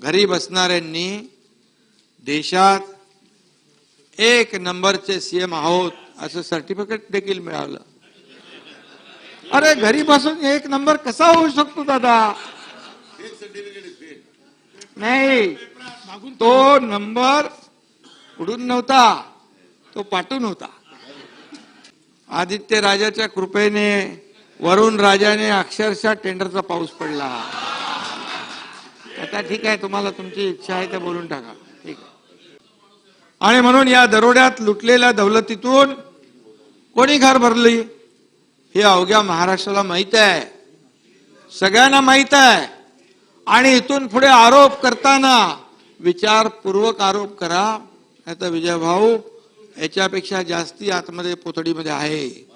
घरी बसणाऱ्यांनी देशात 1 नंबरचे सीएम आहोत असं सर्टिफिकेट देखील मिळालं। अरे घरी बसून 1 नंबर कसा होऊ शकतो दादा? नाही, तो नंबर उडून नव्हता, तो पाठून होता। आदित्य राजाच्या कृपेने वरुण राजाने अक्षरशः टेंडरचा पाऊस पडला। आता ठीक आहे, तुम्हाला तुमची इच्छा आहे ते बोलून टाका, ठीक आहे। आणि म्हणून या दरोड्यात लुटलेल्या दौलतीतून कोणी घर भरली हे अवघ्या महाराष्ट्राला माहित आहे, सगळ्यांना माहित आहे। आणि इथून पुढे आरोप करताना विचारपूर्वक आरोप करा, नाहीतर विजय भाऊ याच्यापेक्षा जास्ती आतमध्ये पोतडीमध्ये आहे।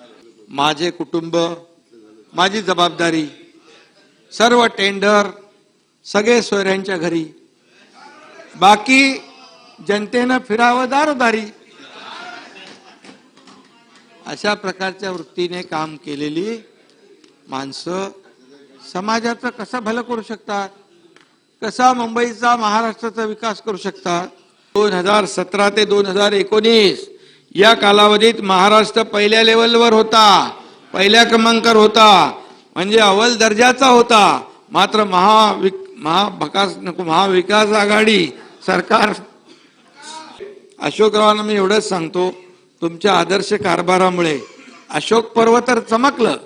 माझे कुटुंब, माझी जबाबदारी, सर्व टेंडर सगळे सोयऱ्यांच्या घरी, बाकी जनतेनं फिरावं दारोदारी, अशा प्रकारच्या वृत्तीने काम केलेली माणसं समाजाचं कसं भलं करू शकतात, कसा मुंबईचा महाराष्ट्राचा विकास करू शकतात। 2017 ते 2019 या कालावधीत महाराष्ट्र पहिल्या लेवलवर होता, पहिल्या क्रमांकावर होता, म्हणजे अव्वल दर्जाचा होता। मात्र महाविकास आघाडी सरकार, अशोकरावांना मी एवढंच सांगतो, तुमच्या आदर्श कारभारामुळे अशोक पर्व तर चमकलं,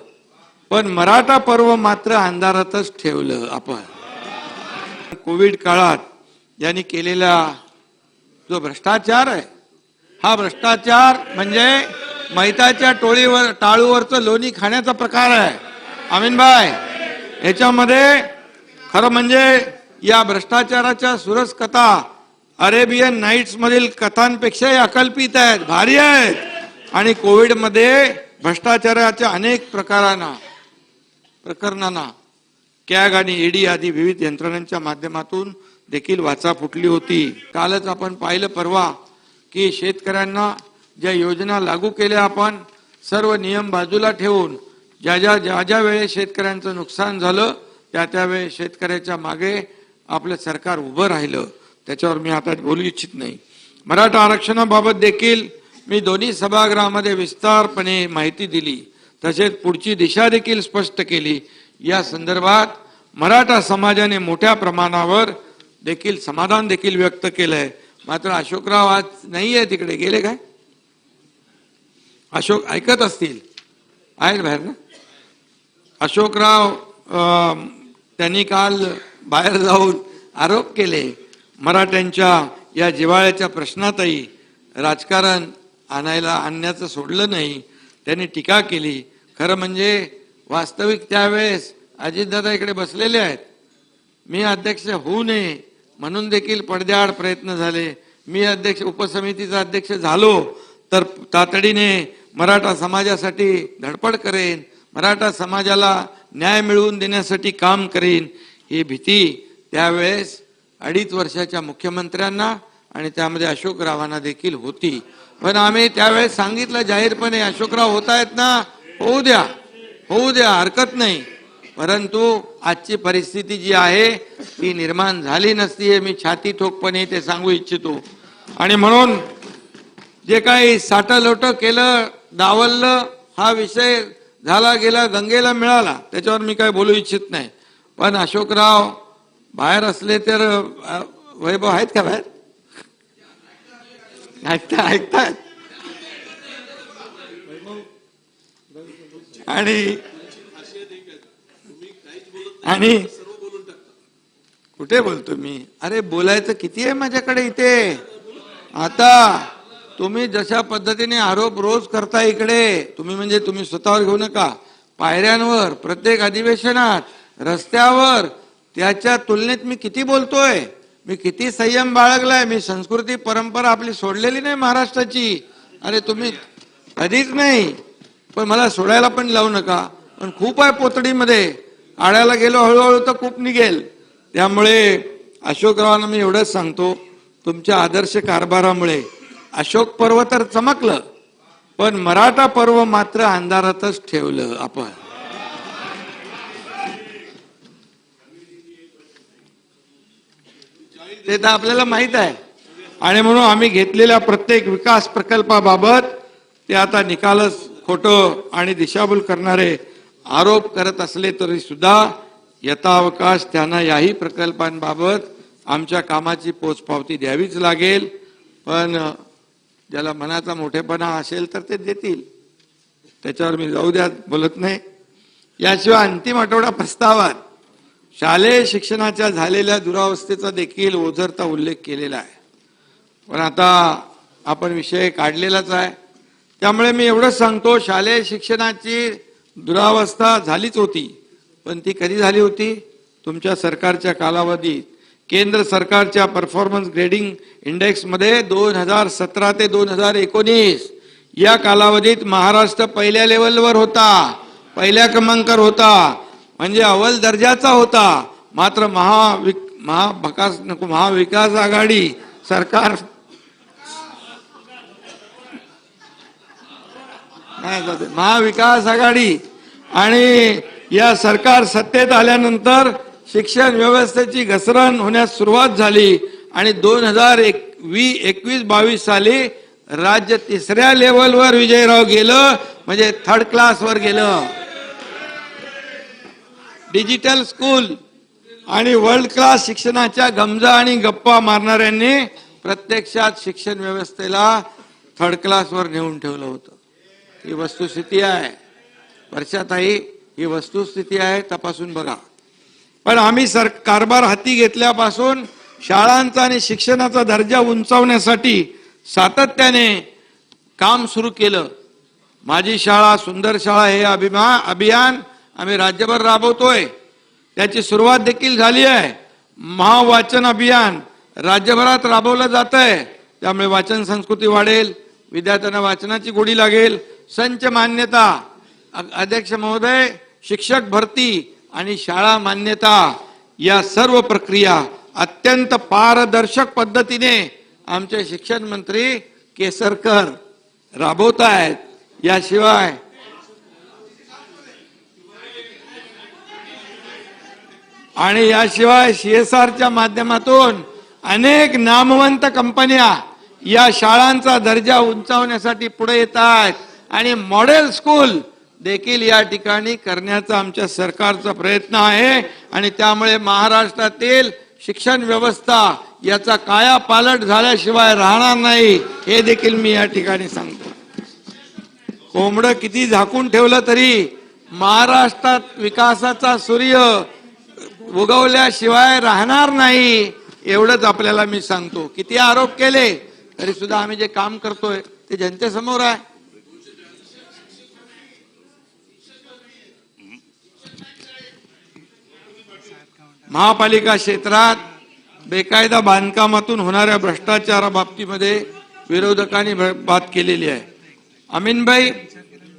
पण मराठा पर्व मात्र अंधारातच ठेवलं आपण। कोविड काळात यांनी केलेला जो भ्रष्टाचार आहे, हा भ्रष्टाचार म्हणजे मैताच्या टाळूवरचं लोणी खाण्याचा प्रकार आहे। अमीनभाई, याच्यामध्ये खरं म्हणजे या भ्रष्टाचाराच्या सुरस कथा अरेबियन नाईट्स मधील कथांपेक्षाही अकल्पित आहेत, भारी आहेत। आणि कोविड मध्ये भ्रष्टाचाराच्या अनेक प्रकरणांना कॅग आणि ईडी आदी विविध यंत्रणांच्या माध्यमातून देखील वाचा फुटली होती। कालच आपण पाहिलं परवा की शेतकऱ्यांना ज्या योजना लागू केल्या, आपण सर्व नियम बाजूला ठेवून ज्या वेळेस शेतकऱ्यांचं नुकसान झालं त्या वेळेस शेतकऱ्याच्या मागे आपलं सरकार उभं राहिलं, त्याच्यावर मी आता बोलू इच्छित नाही। मराठा आरक्षणाबाबत देखील मी दोन्ही सभागृहामध्ये विस्तारपणे माहिती दिली, तसेच पुढची दिशा देखील स्पष्ट केली। या संदर्भात मराठा समाजाने मोठ्या प्रमाणावर देखील समाधान देखील व्यक्त केलंय। मात्र अशोकराव आज नाहीये, तिकडे गेले काय? अशोक ऐकत असतील, आहेत बाहेर ना? अशोकराव त्यांनी काल बाहेर जाऊन आरोप केले, मराठ्यांच्या या जिव्हाळ्याच्या प्रश्नातही राजकारण आणण्याचं सोडलं नाही, त्यांनी टीका केली। खरं म्हणजे वास्तविक त्यावेळेस अजितदादा इकडे बसलेले आहेत, मी अध्यक्ष होऊ नये म्हणून देखील पडद्याआड प्रयत्न झाले। मी उपसमितीचा अध्यक्ष झालो तर तातडीने मराठा समाजासाठी धडपड करेन, मराठा समाजाला न्याय मिळवून देण्यासाठी काम करेन, ही भीती त्यावेळेस 2.5 वर्षाच्या मुख्यमंत्र्यांना आणि त्यामध्ये अशोकरावांना देखील होती। पण आम्ही त्यावेळेस सांगितलं जाहीरपणे, अशोकराव होत आहेत ना, होऊ द्या, हरकत नाही। परंतु आजची परिस्थिती जी आहे ती निर्माण झाली नसती हे मी छाती ठोकपणे ते सांगू इच्छितो। आणि म्हणून जे काही साठलोट केलं, डावललं, हा विषय झाला गेला, गंगेला मिळाला, त्याच्यावर मी काय बोलू इच्छित नाही। पण अशोकराव बाहेर असले तर वैभव आहेत का बाहेर? ऐकतात आणि कुठे बोलतो मी? अरे बोलायचं किती आहे माझ्याकडे इथे। आता तुम्ही जशा पद्धतीने आरोप रोज करता इकडे, तुम्ही म्हणजे तुम्ही स्वतःवर घेऊ नका, पायऱ्यांवर, प्रत्येक अधिवेशनात, रस्त्यावर, त्याच्या तुलनेत मी किती बोलतोय, मी किती संयम बाळगलाय। मी संस्कृती परंपरा आपली सोडलेली नाही महाराष्ट्राची। अरे तुम्ही कधीच नाही, पण मला सोडायला पण लावू नका। पण खूप आहे पोतडीमध्ये, आळ्याला गेलो हळूहळू तर खूप निघेल। त्यामुळे अशोकरावांना मी एवढंच सांगतो, तुमच्या आदर्श कारभारामुळे अशोक पर्व तर चमकलं, पण मराठा पर्व मात्र अंधारातच ठेवलं आपण। ते तर आपल्याला माहित आहे. आणि म्हणून आम्ही घेतलेल्या प्रत्येक विकास प्रकल्पाबाबत ते आता निकालच खोटं आणि दिशाभूल करणारे आरोप करत असले तरी सुद्धा यथावकाश त्यांना याही प्रकल्पांबाबत आमच्या कामाची पोचपावती द्यावीच लागेल. पण ज्याला मनाचा मोठेपणा असेल तर ते देतील, त्याच्यावर मी जाऊ द्या बोलत नाही. याशिवाय अंतिम आठवडा प्रस्तावात शालेय शिक्षणाच्या झालेल्या दुरावस्थेचा देखील ओझरता उल्लेख केलेला आहे. पण आता आपण विषय काढलेलाच आहे, त्यामुळे मी एवढंच सांगतो, शालेय शिक्षणाची दुरावस्था झालीच होती. पण ती कधी झाली होती? तुमच्या सरकारच्या कालावधीत. केंद्र सरकारच्या परफॉर्मन्स ग्रेडिंग इंडेक्स मध्ये 2017 ते 2019 या कालावधीत महाराष्ट्र पहिल्या लेवलवर होता, पहिल्या क्रमांकावर होता, म्हणजे अव्वल दर्जाचा होता. मात्र महाविकास आघाडी सरकार महाविकास आघाडी आणि या सरकार सत्तेत आल्यानंतर शिक्षण व्यवस्थेची घसरण होण्यास सुरुवात झाली आणि 2021-22 साली राज्य 3ऱ्या लेवलवर विजयराव गेलं, म्हणजे 3rd क्लासवर गेलं. डिजिटल स्कूल आणि वर्ल्ड क्लास शिक्षणाच्या गमजा आणि गप्पा मारणाऱ्यांनी प्रत्यक्षात शिक्षण व्यवस्थेला 3rd क्लासवर नेऊन ठेवलं होतं. ही वस्तुस्थिती आहे वर्षाताई, ही वस्तुस्थिती आहे, तपासून बघा. पण आम्ही कारभार हाती घेतल्यापासून शाळांचा आणि शिक्षणाचा दर्जा उंचावण्यासाठी सातत्याने काम सुरू केलं. माझी शाळा सुंदर शाळा हे अभियान आम्ही राज्यभर राबवतोय. त्याची सुरुवात देखील झाली आहे. महावाचन अभियान राज्यभरात राबवलं जात आहे. त्यामुळे वाचन संस्कृती वाढेल, विद्यार्थ्यांना वाचनाची गोडी लागेल. संच मान्यता, अध्यक्ष महोदय, शिक्षक भरती आणि शाळा मान्यता या सर्व प्रक्रिया अत्यंत पारदर्शक पद्धतीने आमचे शिक्षण मंत्री केसरकर राबवत आहेत. याशिवाय CSRच्या माध्यमातून अनेक नामवंत कंपन्या या शाळांचा दर्जा उंचावण्यासाठी पुढे येत आहेत आणि मॉडेल स्कूल देखील या ठिकाणी करण्याचा आमच्या सरकारचा प्रयत्न आहे. आणि त्यामुळे महाराष्ट्रातील शिक्षण व्यवस्था याचा कायापालट झाल्याशिवाय राहणार नाही, हे देखील मी या ठिकाणी सांगतो. कोंबडं किती झाकून ठेवलं तरी महाराष्ट्रात विकासाचा सूर्य उगवल्याशिवाय राहणार नाही, एवढंच आपल्याला मी सांगतो. किती आरोप केले तरी सुद्धा आम्ही जे काम करतोय ते जनतेसमोर आहे. महापालिका क्षेत्रात बेकायदा बांधकामातून होणाऱ्या भ्रष्टाचाराबाबतीमध्ये विरोधकांनी बात केलेली आहे. अमीन भाई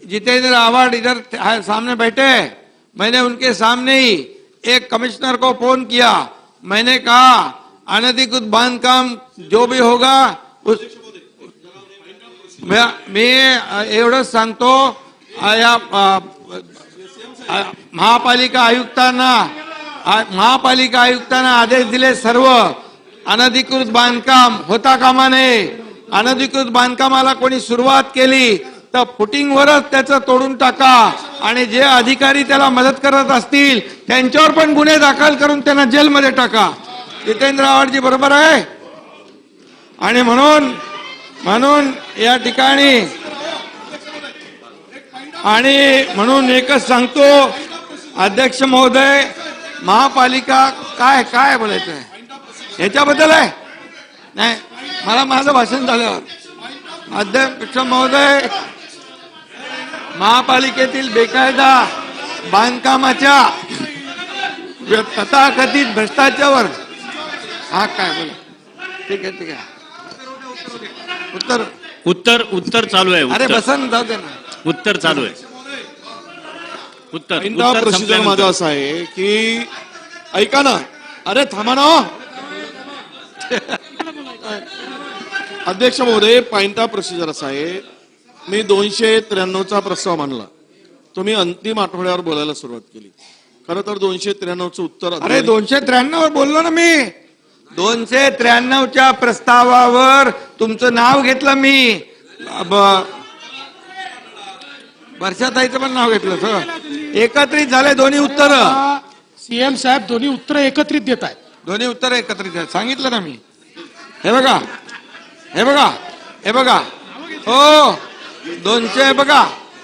जितेंद्र आवाड इधर सामने बैठे हैं, मैंने उनके सामने ही एक कमिश्नर को फोन किया. मैंने कहा अनधिकृत बांधकाम जो भी होगा उस मी एवढंच सांगतो, या महापालिका आयुक्तांना आदेश दिले, सर्व अनधिकृत बांधकाम होता कामा नये. अनधिकृत बांधकामाला कोणी सुरुवात केली तर फुटिंगवरच त्याचं तोडून टाका आणि जे अधिकारी त्याला मदत करत असतील त्यांच्यावर पण गुन्हे दाखल करून त्यांना जेलमध्ये टाका. जितेंद्र आव्हाडजी बरोबर आहे. आणि म्हणून या ठिकाणी म्हणून एकच सांगतो, अध्यक्ष महोदय, महापालिका काय बोलायचं आहे ह्याच्याबद्दल आहे नाही, मला माझं भाषण झाल्यावर. अध्यक्ष महोदय, महापालिकेतील बेकायदा बांधकामाच्या तथाकथित भ्रष्टाचारावर हा काय बोला. ठीक आहे. उत्तर चालू आहे. अरे बसन जाऊ दे ना. उत्तर चालू आहे. उत्तर प्रोसिजर माझा असा आहे की ऐका ना, अरे थांबा ना. अध्यक्ष महोदय, पॉइंट प्रोसिजर असा आहे, मी 293चा प्रस्ताव मांडला, तुम्ही अंतिम आठवड्यावर बोलायला सुरुवात केली. खरं तर 293चं उत्तर. अरे 293 वर बोललो ना मी. 293च्या प्रस्तावावर तुमचं नाव घेतलं मी. वर्षाताईचं पण नाव घेतलं सर. एकत्रित झाले दोन्ही उत्तर. सीएम साहेब दोन्ही उत्तर एकत्रित देत आहेत. दोन्ही उत्तर एकत्रित आहेत सांगितलं ना मी. हे बघा हे बघा हे बघा हो 200 बघा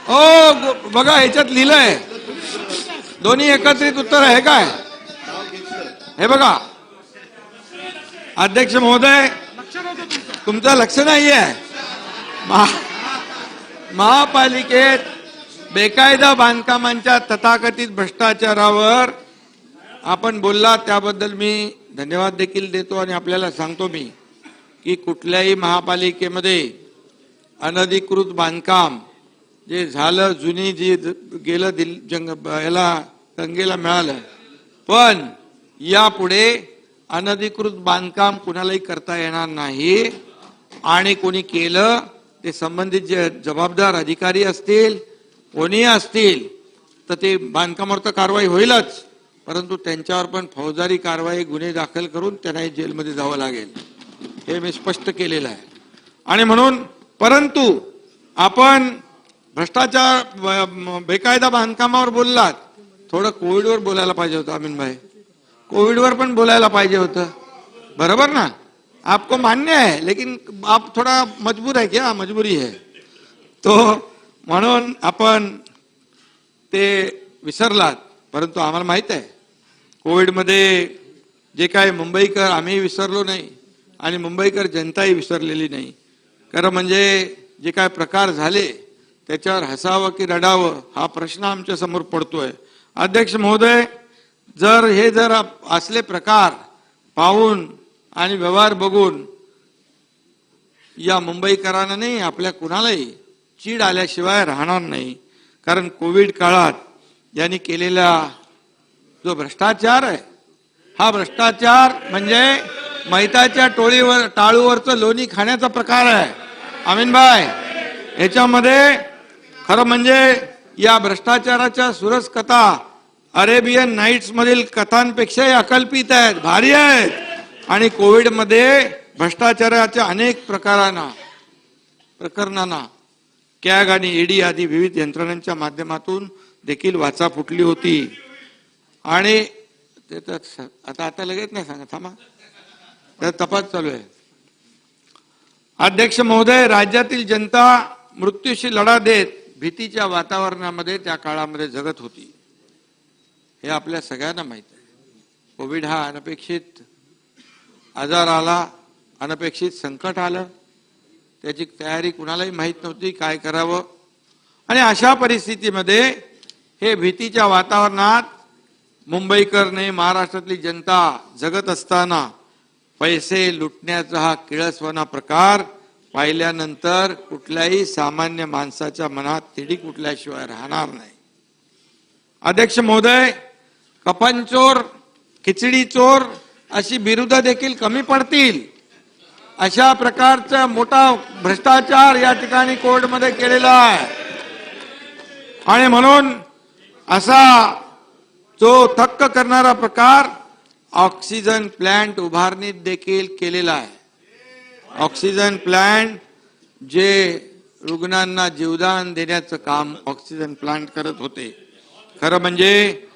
हो बघा याच्यात लिहिलंय दोन्ही एकत्रित उत्तर आहे काय. हे बघा अध्यक्ष महोदय तुमचं लक्ष नाहीये. महापालिकेत बेकायदा बांधकामांच्या तथाकथित भ्रष्टाचारावर आपण बोलला त्याबद्दल मी धन्यवाद देखील देतो आणि आपल्याला सांगतो मी की कुठल्याही महापालिकेमध्ये अनधिकृत बांधकाम जे झालं जुनी जी गेलं याला गंगेला मिळालं पण यापुढे अनधिकृत बांधकाम कुणालाही करता येणार नाही आणि कोणी केलं ते संबंधित जे जबाबदार अधिकारी असतील कोणी असतील तर ते बांधकामावर तर कारवाई होईलच परंतु त्यांच्यावर पण फौजदारी कारवाई गुन्हे दाखल करून त्यांनाही जेलमध्ये जावं लागेल हे मी स्पष्ट केलेलं आहे. आणि म्हणून परंतु आपण भ्रष्टाचार बेकायदा बांधकामावर बोललात थोडं कोविडवर बोलायला पाहिजे होतं अमीनभाई. कोविडवर पण बोलायला पाहिजे होतं बरोबर ना. आपको मान्य है लेकिन आप थोड़ा मजबूर है क्या मजबुरी है तो म्हणून आपण ते विसरलात. परंतु आम्हाला माहित आहे कोविडमध्ये जे काय मुंबईकर आम्ही विसरलो नाही आणि मुंबईकर जनताही विसरलेली नाही. खरं म्हणजे जे काय प्रकार झाले त्याच्यावर हसावं की रडावं हा प्रश्न आमच्या समोर पडतोय. अध्यक्ष महोदय जर असले प्रकार पाहून आणि व्यवहार बघून या मुंबईकरांना नाही आपल्या कुणालाही चीड आल्याशिवाय राहणार नाही. कारण कोविड काळात यांनी केलेला जो भ्रष्टाचार आहे हा भ्रष्टाचार म्हणजे मैताच्या टाळूवरचं लोणी खाण्याचा प्रकार आहे अमीनभाई. याच्यामध्ये खरं म्हणजे या भ्रष्टाचाराच्या सुरस कथा अरेबियन नाईट्स मधील कथांपेक्षाही अकल्पित आहेत भारी आहेत. आणि कोविडमध्ये भ्रष्टाचाराच्या अनेक प्रकरणांना कॅग आणि ईडी आदी विविध यंत्रणांच्या माध्यमातून देखील वाचा फुटली होती. आणि आता लगेच नाही सांगा थांबा तर तपास चालू आहे. अध्यक्ष महोदय राज्यातील जनता मृत्यूशी लढा देत भीतीच्या वातावरणामध्ये त्या काळामध्ये जगत होती हे आपल्या सगळ्यांना माहित आहे. कोविड हा अनपेक्षित आजार आला अनपेक्षित संकट आलं त्याची तयारी कुणालाही माहित नव्हती काय करावं. आणि अशा परिस्थितीमध्ये हे भीतीच्या वातावरणात मुंबईकरने महाराष्ट्रातली जनता जगत असताना पैसे लुटण्याचा हा किळसवाना प्रकार पाहिल्यानंतर कुठल्याही सामान्य माणसाच्या मनात तिढी कुठल्याशिवाय राहणार नाही. अध्यक्ष महोदय कपन चोर खिचडी चोर अशी बिरुदं देखील कमी पडतील अशा प्रकारचा मोठा भ्रष्टाचार या ठिकाणी कोर्टमध्ये केलेला आहे. आणि म्हणून असा जो थक्क करणारा प्रकार ऑक्सिजन प्लांट उभारणीत देखील केलेला आहे. ऑक्सिजन प्लांट जे रुग्णांना जीवदान देण्याचं काम ऑक्सिजन प्लांट करत होते. खरं म्हणजे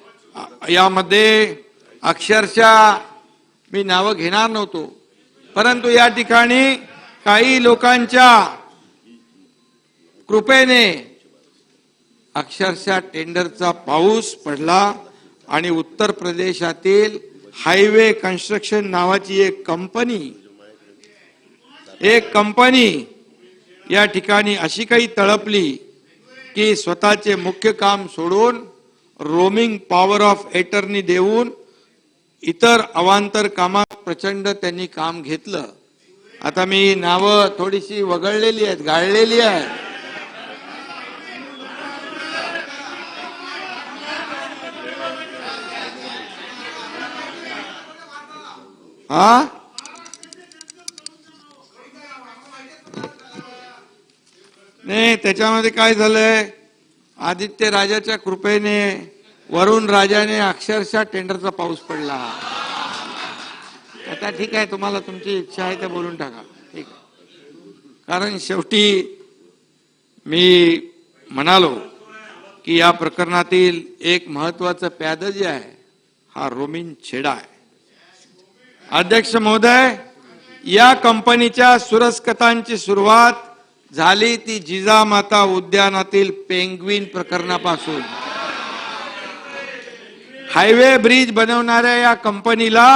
यामध्ये अक्षरशः मी नावं घेणार नव्हतो परंतु या ठिकाणी काही लोकांच्या कृपेने अक्षरशः टेंडरचा पाऊस पडला आणि उत्तर प्रदेशातील हायवे कन्स्ट्रक्शन नावाची एक कंपनी या ठिकाणी अशी काही तळपली की स्वतःचे मुख्य काम सोडून रोमिंग पॉवर ऑफ एटर्नी देऊन इतर अवांतर कामात प्रचंड त्यांनी काम घेतलं. आता मी नावं थोडीशी वगळलेली आहेत गाळलेली आहेत. हा नाही त्याच्यामध्ये काय झालंय आदित्य राजाच्या कृपेने वरुण राजाने अक्षरशः टेंडरचा पाऊस पडला. आता ठीक आहे, तुम्हाला तुमची इच्छा आहे ते बोलून टाका, ठीक आहे. कारण शेवटी मी म्हणालो की या प्रकरणातील एक महत्वाचं प्याद जे आहे हा रोमिन छेडा आहे. अध्यक्ष महोदय, या कंपनीच्या सुरस्कतांची सुरुवात झाली ती जिजामाता उद्यानातील पेंग्विन प्रकरणापासून. हायवे ब्रिज बनवणाऱ्या या कंपनीला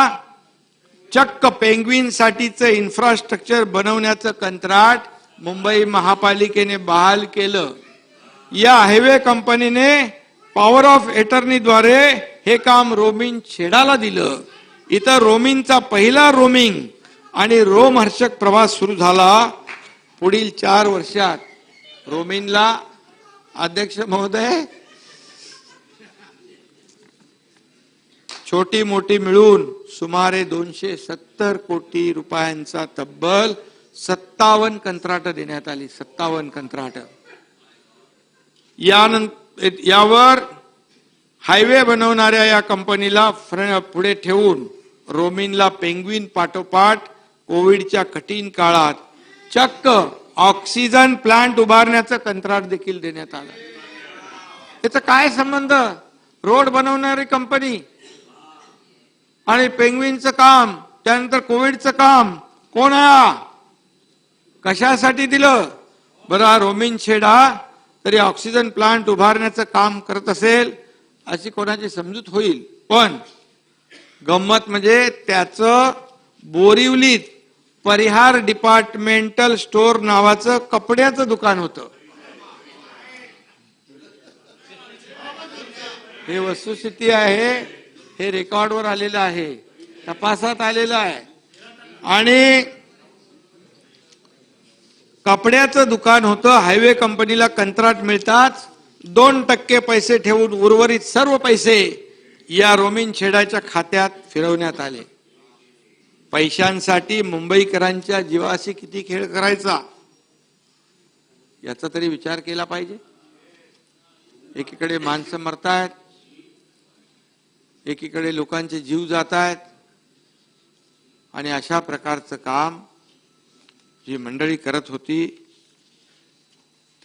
चक्क पेंग्विन साठीचं इन्फ्रास्ट्रक्चर बनवण्याचं कंत्राट मुंबई महापालिकेने बहाल केलं. या हायवे कंपनीने पॉवर ऑफ एटर्नीद्वारे हे काम रोमिन छेडाला दिलं. इथं रोमिनचा पहिला रोमिंग आणि रोमहर्षक प्रवास सुरू झाला. पुढील 4 वर्षात रोमिनला, अध्यक्ष महोदय, छोटी मोठी मिळून सुमारे 270 कोटी रुपयांचा तब्बल 57 कंत्राट देण्यात आली. 57 कंत्राट. यावर हायवे बनवणाऱ्या या कंपनीला पुढे ठेवून रोमिनला पेंग्विन पाठोपाठ कोविडच्या कठीण काळात चक्क ऑक्सिजन प्लांट उभारण्याचं कंत्राट देखील देण्यात आलं. याचा काय संबंध? रोड बनवणारी कंपनी आणि पेंग्विनचं काम, त्यानंतर कोविडचं काम, कोण आहे? कशासाठी दिलं? बरं, हा रोमिन छेडा तरी ऑक्सिजन प्लांट उभारण्याचं काम करत असेल अशी कोणाची समजूत होईल. पण गंमत म्हणजे त्याचं बोरिवलीत परिहार डिपार्टमेंटल स्टोअर नावाचं कपड्याचं दुकान होतं. हे वस्तुस्थिती आहे, हे रेकॉर्डवर आलेलं आहे, तपासात आलेलं आहे. आणि कपड्याचं दुकान होतं. हायवे कंपनीला कंत्राट मिळताच 2% पैसे ठेवून उर्वरित सर्व पैसे या रोमिन छेडाच्या खात्यात फिरवण्यात आले. पैशांसाठी मुंबईकरांच्या जीवाशी किती खेळ करायचा याचा तरी विचार केला पाहिजे. एकीकडे माणसं मरतायत, एकीकडे लोकांचे जीव जात आहेत, आणि अशा प्रकारचं काम जी मंडळी करत होती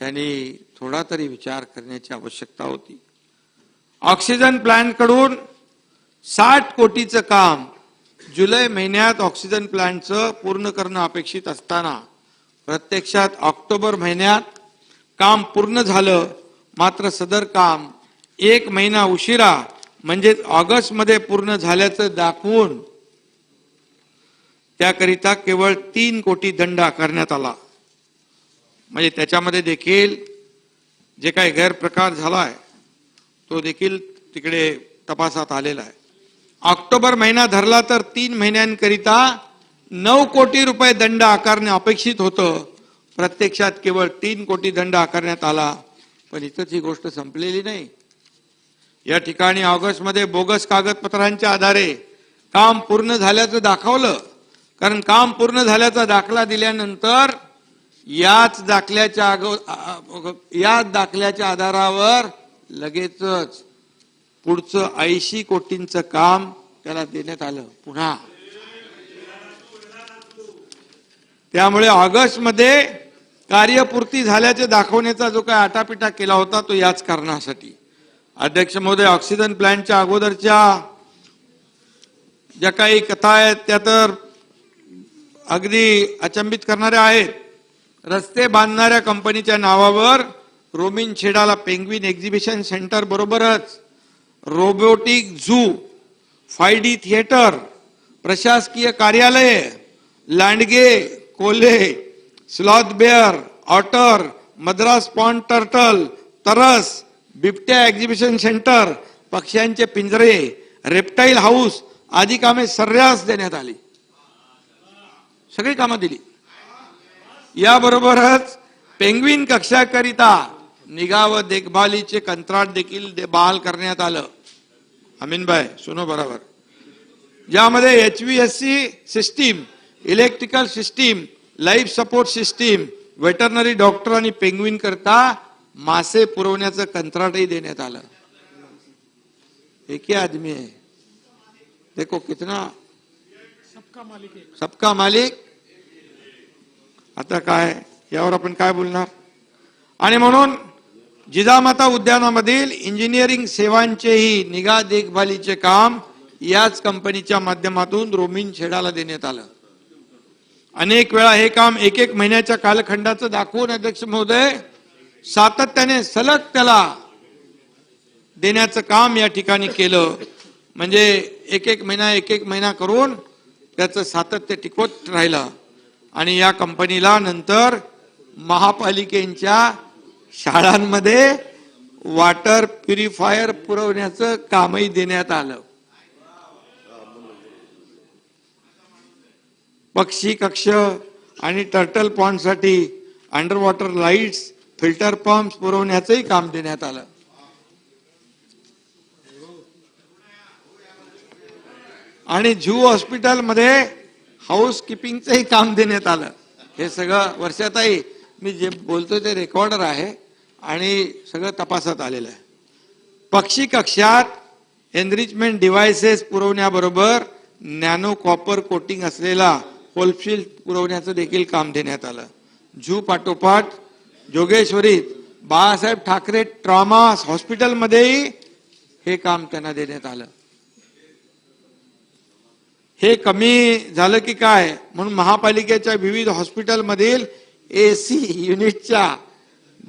त्यांनी थोडा तरी विचार करण्याची आवश्यकता होती. ऑक्सिजन प्लांट कडून 60 कोटीचं काम जुलै महिन्यात ऑक्सिजन प्लांटचं पूर्ण करणं अपेक्षित असताना प्रत्यक्षात ऑक्टोबर महिन्यात काम पूर्ण झालं. मात्र सदर काम 1 महिना उशिरा म्हणजे ऑगस्ट मध्ये पूर्ण झाल्याचं दाखवून त्याकरिता केवळ 3 कोटी दंड आकारण्यात आला. म्हणजे त्याच्यामध्ये देखील जे काही गैरप्रकार झालाय तो देखील तिकडे तपासात आलेला आहे. ऑक्टोबर महिना धरला तर 3 महिन्यांकरिता 9 कोटी रुपये दंड आकारणे अपेक्षित होतं. प्रत्यक्षात केवळ 3 कोटी दंड आकारण्यात आला. पण इथंच ही गोष्ट संपलेली नाही. या ठिकाणी ऑगस्ट मध्ये बोगस कागदपत्रांच्या आधारे काम पूर्ण झाल्याचं दाखवलं. कारण काम पूर्ण झाल्याचा दाखला दिल्यानंतर याच दाखल्याच्या आधारावर लगेचच पुढचं 80 कोटींचं काम त्याला देण्यात आलं पुन्हा. त्यामुळे ऑगस्ट मध्ये कार्यपूर्ती झाल्याचे दाखवण्याचा जो काही आटापिटा केला होता तो याच कारणासाठी. अध्यक्ष महोदय, ऑक्सिजन प्लांटच्या अगोदरच्या ज्या काही कथा आहेत त्या तर अगदी अचंबित करणाऱ्या आहेत. रस्ते बांधणाऱ्या कंपनीच्या नावावर रोमिन छेडाला पेंग्विन एक्झिबिशन सेंटर बरोबरच रोबोटिक झू, 5D थिएटर, प्रशासकीय कार्यालय, लांडगे, कोल्हे, sloth bear, otter, Madras pond turtle, तरस, बिबट्या एक्झिबिशन सेंटर, पक्ष्यांचे पिंजरे, रेप्टाईल हाऊस आदी कामे सर्रास देण्यात आली. सगळी कामं दिली. याबरोबरच पेंग्विन कक्षाकरिता निगा व देखभालीचे कंत्राट देखील बहाल करण्यात आलं. अमीनभाई सुनो बरोबर. ज्यामध्ये HVAC system, electrical system, life support system, veterinary doctor आणि पेंग्विन करता मासे पुरवण्याचं कंत्राटही देण्यात आलं. एक ही आदमी है, देखो कितना सबका मालिक एक. सबका मालिक. आता काय यावर आपण काय बोलणार. आणि म्हणून जिजामाता उद्यानामधील इंजिनिअरिंग सेवांचेही निगा देखभालीचे काम याच कंपनीच्या माध्यमातून रोमिन छेडाला देण्यात आलं. अनेक वेळा हे काम एक एक महिन्याच्या कालखंडाचं दाखवून अध्यक्ष महोदय सातत्याने सलग त्याला देण्याचं काम या ठिकाणी केलं. म्हणजे एक एक महिना करून त्याचं सातत्य टिकवत राहिलं. आणि या कंपनीला नंतर महापालिकेच्या शाळांमध्ये वॉटर प्युरिफायर पुरवण्याचं कामही देण्यात आलं. पक्षी कक्ष आणि टर्टल पॉन्ड साठी underwater lights, filter pump पुरवण्याचंही काम देण्यात आलं. आणि झू हॉस्पिटलमध्ये हाऊस किपिंगचंही काम देण्यात आलं. हे सगळं वर्षाताई मी जे बोलतोय ते रेकॉर्डर आहे आणि सगळं तपासात आलेलं आहे. पक्षी कक्षात एनरिचमेंट डिव्हायसेस पुरवण्याबरोबर नॅनो कॉपर कोटिंग असलेला कोल्फशील्ड पुरवण्याचं देखील काम देण्यात आलं. झू पाठोपाठ जोगेश्वरीत बाळासाहेब ठाकरे ट्रॉमा हॉस्पिटलमध्येही हे काम त्यांना देण्यात आलं. हे कमी झालं की काय म्हणून महापालिकेच्या विविध हॉस्पिटलमधील एसी युनिटच्या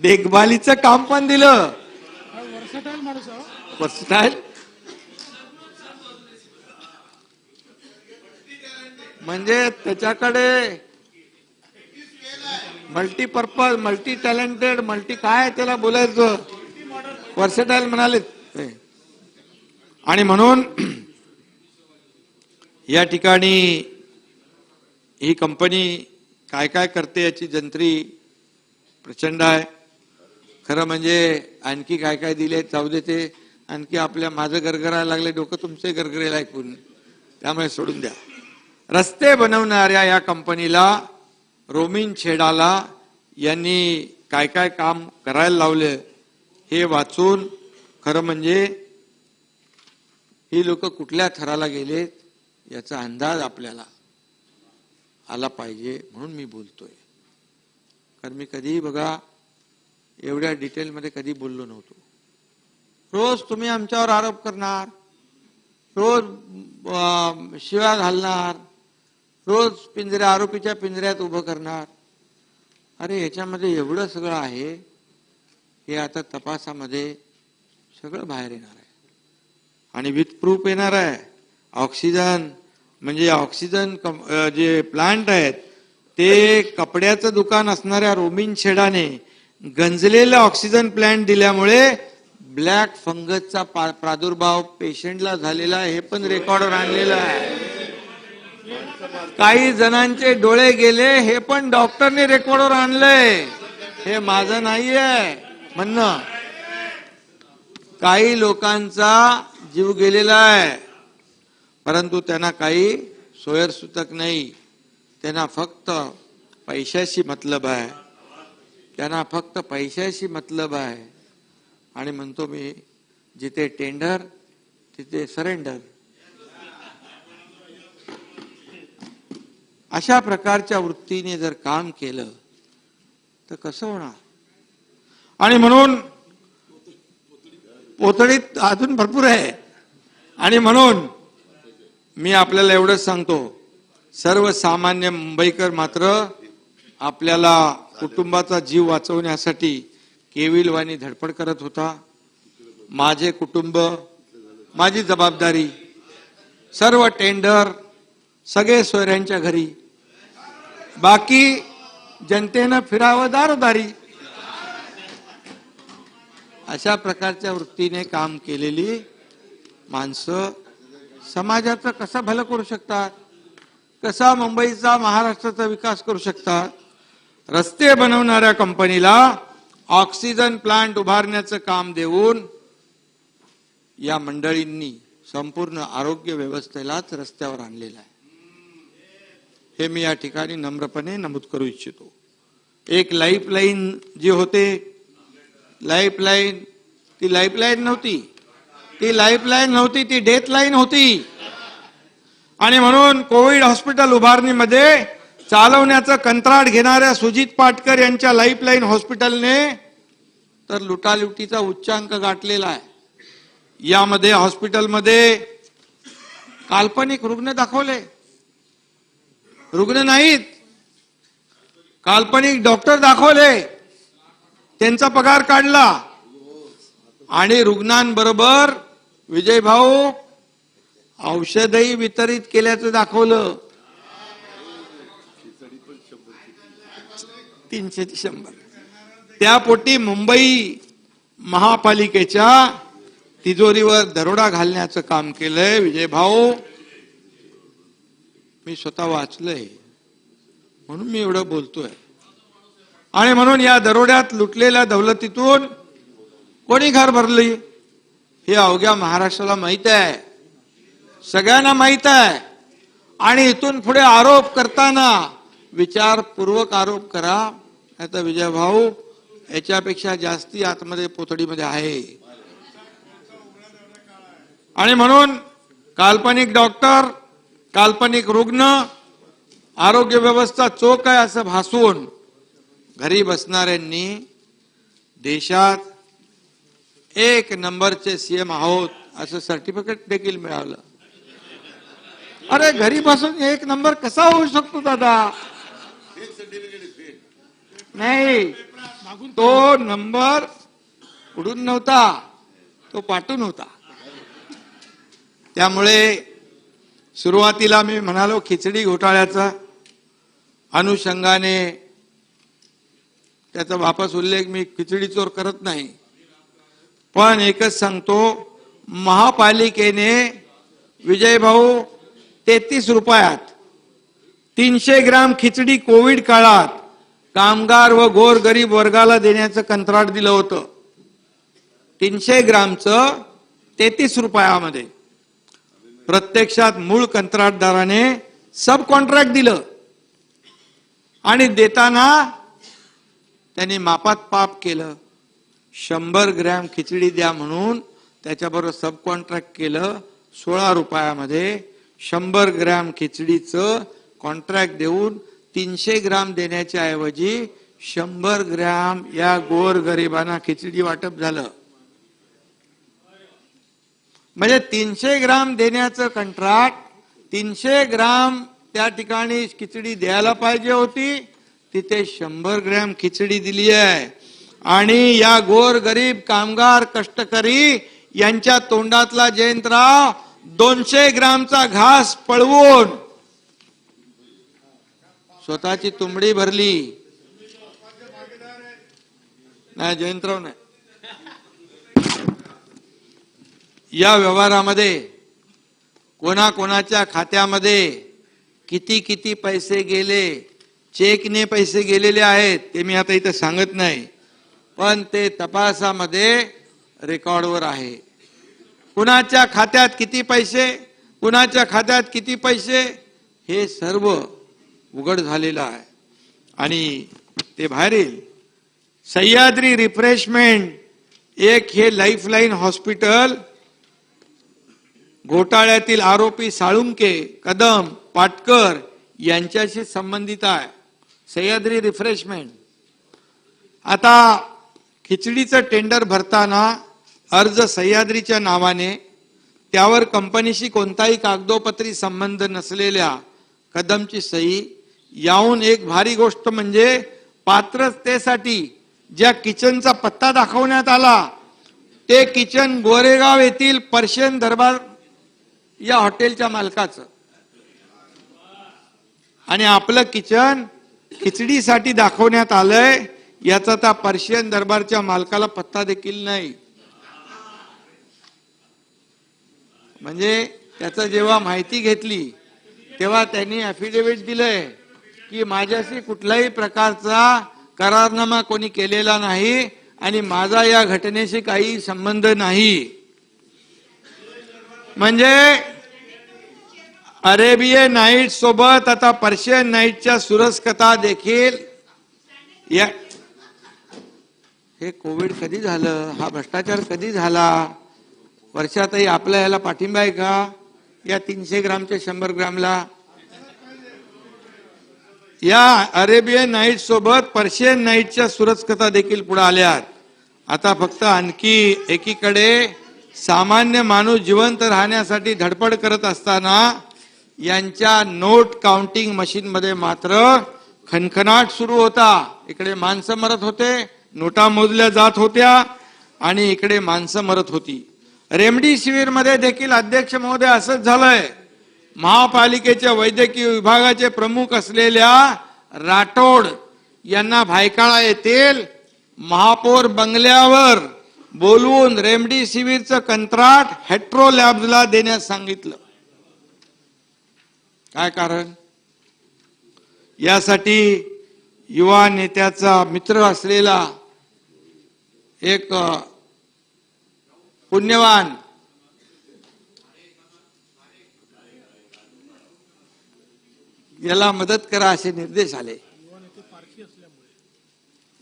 देखभालीचं काम पण दिलं. वर्सटाईल माणूस आहे. वर्सटाईल म्हणजे त्याच्याकडे मल्टीपर्पज, मल्टी टॅलेंटेड, मल्टी काय त्याला बोलायचं, वर्सेटाईल म्हणाले. आणि म्हणून या ठिकाणी ही कंपनी काय काय करते याची जंत्री प्रचंड आहे. खरं म्हणजे आणखी काय काय दिले जाऊ देते. आणखी आपल्या माझं गरगरायला लागले डोकं, तुमचे गरगरेला ऐकून, त्यामुळे सोडून द्या. रस्ते बनवणाऱ्या या कंपनीला रोमिन छेडाला यांनी काय काय काम करायला लावले हे वाचून खरं म्हणजे ही लोक कुठल्या थराला गेलेत याचा अंदाज आपल्याला आला पाहिजे म्हणून मी बोलतोय. कारण मी कधीही बघा एवढ्या डिटेलमध्ये कधी बोललो नव्हतो. रोज तुम्ही आमच्यावर आरोप करणार, रोज शिव्या घालणार, रोज आरोपीच्या पिंजऱ्यात उभं करणार. अरे ह्याच्यामध्ये एवढं सगळं आहे हे आता तपासामध्ये सगळं बाहेर येणार आहे आणि विथ प्रूफ येणार आहे. ऑक्सिजन म्हणजे ऑक्सिजन जे प्लांट आहेत ते कपड्याचं दुकान असणाऱ्या रोमिन छेडाने गंजलेलं ऑक्सिजन प्लांट दिल्यामुळे ब्लॅक फंगसचा प्रादुर्भाव पेशंटला झालेला आहे. हे पण रेकॉर्डवर आणलेलं आहे. काही जणांचे डोळे गेले हे पण डॉक्टरने रेकॉर्डवर आणलंय. हे माझं नाहीये म्हणणं. काही लोकांचा जीव गेलेला आहे परंतु त्यांना काही सोयरसूतक नाही. त्यांना फक्त पैशाशी मतलब आहे. त्यांना फक्त पैशाशी मतलब आहे. आणि म्हणतो मी जिथे टेंडर तिथे सरेंडर. अशा प्रकारच्या वृत्तीने जर काम केलं तर कसं होणार. आणि म्हणून पोतडीत अजून भरपूर आहे. आणि म्हणून मी आपल्याला एवढंच सांगतो, सर्वसामान्य मुंबईकर मात्र आपल्याला कुटुंबाचा जीव वाचवण्यासाठी केविलवाणी धडपड करत होता. माझे कुटुंब, माझी जबाबदारी, सर्व टेंडर सगळे सोयऱ्यांच्या घरी, बाकी जनतेनं फिरावं दारोदारी. अशा प्रकारच्या वृत्तीने काम केलेली माणसं समाजाचं कसं भलं करू शकतात, कसा मुंबईचा महाराष्ट्राचा विकास करू शकतात. रस्ते बनवणाऱ्या कंपनीला ऑक्सिजन प्लांट उभारण्याचं काम देऊन या मंडळींनी संपूर्ण आरोग्य व्यवस्थेलाच रस्त्यावर आणलेलं आहे. हे मी या ठिकाणी नम्रपणे नमूद करू इच्छितो. एक लाईफलाईन जी होते, लाईफलाईन, ती लाईफलाईन नव्हती, ती लाईफलाईन नव्हती, ती डेथ लाईन होती. आणि म्हणून कोविड हॉस्पिटल उभारणीमध्ये चालवण्याचं कंत्राट घेणाऱ्या सुजित पाटकर यांच्या लाईफलाईन हॉस्पिटलने तर लुटालुटीचा उच्चांक गाठलेला आहे. यामध्ये हॉस्पिटलमध्ये काल्पनिक रुग्ण दाखवले, रुग्ण नाहीत, काल्पनिक डॉक्टर दाखवले, त्यांचा पगार काढला आणि रुग्णांबरोबर विजय भाऊ औषधही वितरित केल्याचं दाखवलं. 300 ते 100 त्यापोटी मुंबई महापालिकेच्या तिजोरीवर दरोडा घालण्याचं काम केलंय विजय भाऊ. मी स्वतः वाचलंय म्हणून मी एवढं बोलतोय. आणि म्हणून या दरोड्यात लुटलेल्या दौलतीतून कोणी घर भरली हे अवघ्या महाराष्ट्राला माहित आहे, सगळ्यांना माहित आहे. आणि इथून पुढे आरोप करताना विचारपूर्वक आरोप करा, आता विजय भाऊ याच्यापेक्षा जास्ती आतमध्ये पोतडीमध्ये आहे. आणि म्हणून काल्पनिक डॉक्टर, काल्पनिक रुग्ण, आरोग्य व्यवस्था चोख आहे असं भासून घरी बसणाऱ्यांनी देशात 1 नंबरचे सीएम आहोत असं सर्टिफिकेट देखील मिळालं. अरे घरी बसून 1 नंबर कसा होऊ शकतो दादा? नाही, तो नंबर उडून नव्हता, तो पाठून होता. त्यामुळे सुरुवातीला मी म्हणालो खिचडी घोटाळ्याचा अनुषंगाने त्याचा वापस उल्लेख मी खिचडी चोर करत नाही, पण एकच सांगतो, महापालिकेने विजय भाऊ 33 रुपयात 300 ग्राम खिचडी कोविड काळात कामगार व गोरगरीब वर्गाला देण्याचं कंत्राट दिलं होतं. 300 ग्रामचं 33 रुपयामध्ये. प्रत्यक्षात मूळ कंत्राटदाराने सब कॉन्ट्रॅक्ट दिलं आणि देताना त्यांनी मापात पाप केलं. 100 ग्रॅम खिचडी द्या म्हणून त्याच्याबरोबर सब कॉन्ट्रॅक्ट केलं. 16 रुपयामध्ये 100 ग्रॅम खिचडीचं कॉन्ट्रॅक्ट देऊन 300 ग्राम देण्याच्या ऐवजी 100 ग्रॅम या गोर गरिबांना खिचडी वाटप झालं. म्हणजे 300 ग्राम देण्याचं कंत्राट, 300 ग्राम त्या ठिकाणी खिचडी द्यायला पाहिजे होती, तिथे 100 ग्रॅम खिचडी दिली आहे. आणि या गोर गरीब कामगार कष्टकरी यांच्या तोंडातला जयंतराव 200 ग्रामचा घास पळवून स्वतःची तुंबडी भरली. नाही, जयंतराव नाही. या व्यवहारामध्ये कोणाकोणाच्या खात्यामध्ये किती किती पैसे गेले, चेकने पैसे गेलेले आहेत ते मी आता इथं सांगत नाही, पण ते तपासामध्ये रेकॉर्डवर आहे. कुणाच्या खात्यात किती पैसे, कुणाच्या खात्यात किती पैसे, हे सर्व उघड झालेलं आहे आणि ते बाहेर येईल. सह्याद्री रिफ्रेशमेंट एक हे लाईफलाईन हॉस्पिटल घोटाळ्यातील आरोपी साळुंके, कदम, पाटकर यांच्याशी संबंधित आहे. सह्याद्री रिफ्रेशमेंट. आता खिचडीचं टेंडर भरताना अर्ज सह्याद्रीच्या नावाने, त्यावर कंपनीशी कोणताही कागदोपत्री संबंध नसलेल्या कदमची सही, याहून एक भारी गोष्ट म्हणजे पात्रतेसाठी ज्या किचनचा पत्ता दाखवण्यात आला ते किचन गोरेगाव येथील पर्शियन दरबार या हॉटेलच्या मालकाचं, आणि आपलं किचन खिचडीसाठी दाखवण्यात आलंय याचा त्या पर्शियन दरबारच्या मालकाला पत्ता देखील नाही. म्हणजे त्याचं जेव्हा माहिती घेतली तेव्हा त्यांनी ऍफिडेव्हिट दिलंय की माझ्याशी कुठल्याही प्रकारचा करारनामा कोणी केलेला नाही आणि माझा या घटनेशी काही संबंध नाही. म्हणजे अरेबियन नाईट सोबत आता पर्शियन नाईटच्या सुरस कथा देखील या. हे कोविड कधी झालं, हा भ्रष्टाचार कधी झाला, वर्षातही आपल्या याला पाठिंबा आहे का? या 300 ग्रामच्या 100 ग्रामला या अरेबियन नाईट सोबत पर्शियन नाईटच्या सुरज कथा देखील पुढे आल्यात. आता फक्त आणखी एकीकडे सामान्य माणूस जिवंत राहण्यासाठी धडपड करत असताना यांच्या नोट काउंटिंग मशीन मध्ये मात्र खनखनाट सुरू होता. इकडे माणसं मरत होते, नोटा मोजल्या जात होत्या आणि इकडे माणसं मरत होती. रेमडेसिवीर मध्ये देखील अध्यक्ष महोदय असंच झालंय. महापालिकेच्या वैद्यकीय विभागाचे प्रमुख असलेल्या राठोड यांना भायकाळा येतील महापौर बंगल्यावर बोलवून रेमडेसिवीरचं कंत्राट हेट्रो लॅब्सला देण्यास सांगितलं. काय कारण? यासाठी युवा नेत्याचा मित्र असलेला एक पुण्यवान याला मदत करा असे निर्देश आले.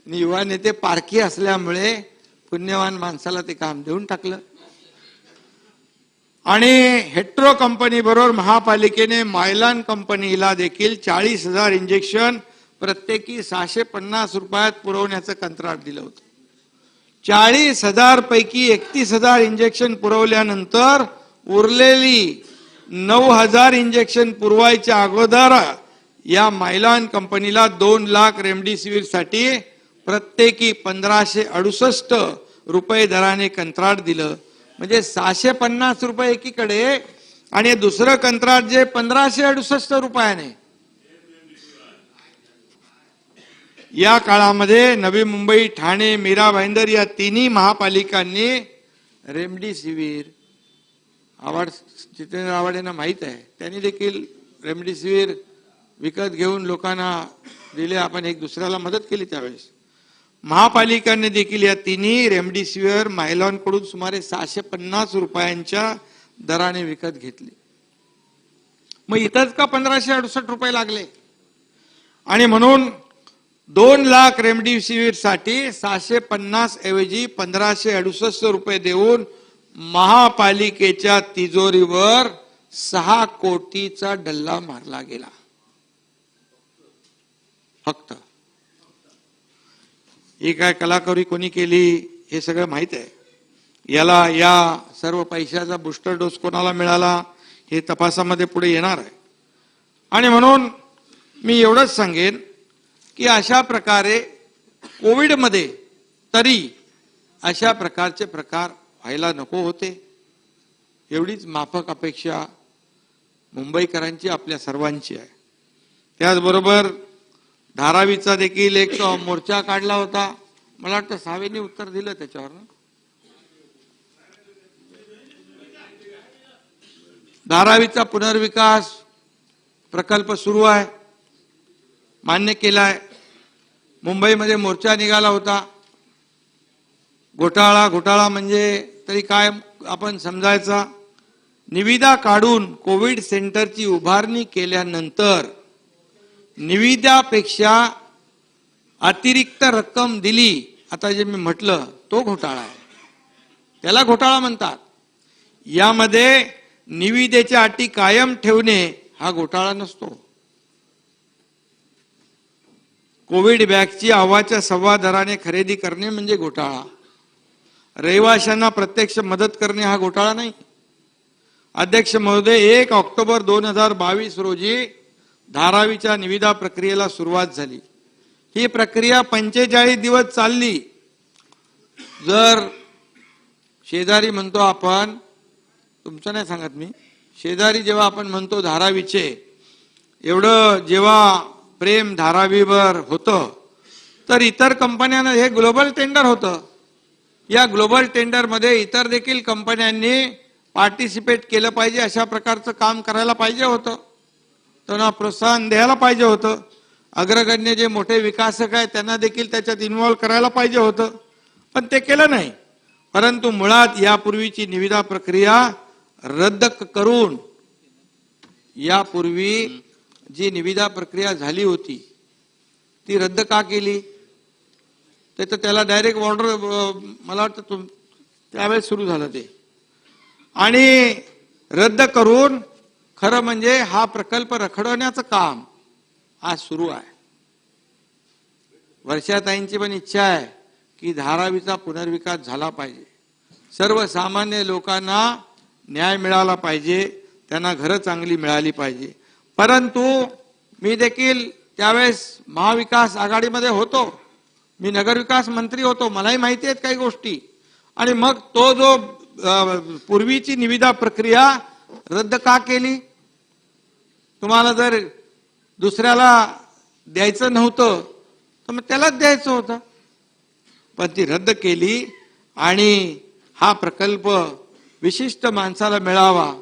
युवा नेते पारखी असल्यामुळे पुण्यवान माणसाला ते काम देऊन टाकलं. आणि हेट्रो कंपनी बरोबर महापालिकेने मायलान कंपनीला देखील 40,000 इंजेक्शन प्रत्येकी 650 रुपयात पुरवण्याचं कंत्राट दिलं होतं. 40,000 पैकी 31,000 इंजेक्शन पुरवल्यानंतर उरलेली 9,000 इंजेक्शन पुरवायच्या अगोदर या मायलान कंपनीला 2 लाख रेमडेसिवीर साठी प्रत्येकी 1,568 रुपये दराने कंत्राट दिलं. म्हणजे 650 रुपये एकीकडे आणि दुसरं कंत्राट जे 1,568 रुपयाने. या काळामध्ये नवी मुंबई, ठाणे, मीरा भाईंदर या तिन्ही महापालिकांनी रेमडेसिवीर जितेंद्र आव्हाड यांना माहित आहे, त्यांनी देखील रेमडेसिवीर विकत घेऊन लोकांना दिले. आपण एक दुसऱ्याला मदत केली त्यावेळेस. महापालिकांनी देखील या तिन्ही रेमडेसिवीर मायलॉन कडून सुमारे 650 रुपयांच्या दराने विकत घेतली. मग इथंच का 1,568 रुपये लागले? आणि म्हणून 2 लाख रेमडेसिवीर साठी 650 ऐवजी 1,568 रुपये देऊन महापालिकेच्या तिजोरीवर 6 कोटीचा डल्ला मारला गेला. फक्त ही काय कलाकारी कोणी केली हे सगळं माहित आहे. या सर्व पैशाचा बूस्टर डोस कोणाला मिळाला हे तपासामध्ये पुढे येणार आहे. आणि म्हणून मी एवढंच सांगेन की अशा प्रकारे कोविडमध्ये तरी अशा प्रकारचे प्रकार व्हायला नको होते. एवढीच माफक अपेक्षा मुंबईकरांची, आपल्या सर्वांची आहे. त्याचबरोबर धारावीचा देखील एक मोर्चा काढला होता. मला वाटतं सावेंनी उत्तर दिलं त्याच्यावर. धारावीचा पुनर्विकास प्रकल्प सुरू आहे, मान्य केलाय. मुंबईमध्ये मोर्चा निघाला होता. घोटाळा म्हणजे तरी काय आपण समजायचा? निविदा काढून कोविड सेंटरची उभारणी केल्यानंतर निविदापेक्षा अतिरिक्त रक्कम दिली. आता जे मी म्हटलं तो घोटाळा आहे, त्याला घोटाळा म्हणतात. यामध्ये निविदेच्या अटी कायम ठेवणे हा घोटाळा नसतो. कोविड बॅगची अव्वाच्या सव्वा दराने खरेदी करणे म्हणजे घोटाळा. रहिवाशांना प्रत्यक्ष मदत करणे हा घोटाळा नाही. अध्यक्ष महोदय, 1 ऑक्टोबर 2022 रोजी धारावीच्या निविदा प्रक्रियेला सुरुवात झाली. ही प्रक्रिया 45 दिवस चालली. जर शेजारी म्हणतो आपण, तुमचं नाही सांगत मी, शेजारी जेव्हा आपण म्हणतो धारावीचे, एवढं जेव्हा प्रेम धारावीवर होतं, तर इतर कंपन्यांना हे ग्लोबल टेंडर होतं. या ग्लोबल टेंडर मध्ये इतर देखील कंपन्यांनी पार्टिसिपेट केलं पाहिजे, अशा प्रकारचं काम करायला पाहिजे होतं. त्यांना प्रोत्साहन द्यायला पाहिजे होतं. अग्रगण्य जे मोठे विकासक आहेत त्यांना देखील त्याच्यात इन्व्हॉल्व करायला पाहिजे होतं, पण ते केलं नाही. परंतु मुळात यापूर्वीची निविदा प्रक्रिया रद्द करून यापूर्वी जी निविदा प्रक्रिया झाली होती ती रद्द का केली? तर त्याला डायरेक्ट ऑर्डर, मला वाटतं त्यावेळेस सुरू झालं ते, आणि रद्द करून खरं म्हणजे हा प्रकल्प रखडवण्याचं काम आज सुरू आहे. वर्षाताईंची पण इच्छा आहे की धारावीचा पुनर्विकास झाला पाहिजे, सर्वसामान्य लोकांना न्याय मिळाला पाहिजे, त्यांना घरं चांगली मिळाली पाहिजे. परंतु मी देखील त्यावेळेस महाविकास आघाडीमध्ये होतो, मी नगरविकास मंत्री होतो, मलाही माहिती आहेत काही गोष्टी. आणि मग तो जो पूर्वीची निविदा प्रक्रिया रद्द का केली? तुम्हाला जर दुसऱ्याला द्यायचं नव्हतं तर मग त्यालाच द्यायचं होतं, पण ती रद्द केली आणि हा प्रकल्प विशिष्ट माणसाला मिळावा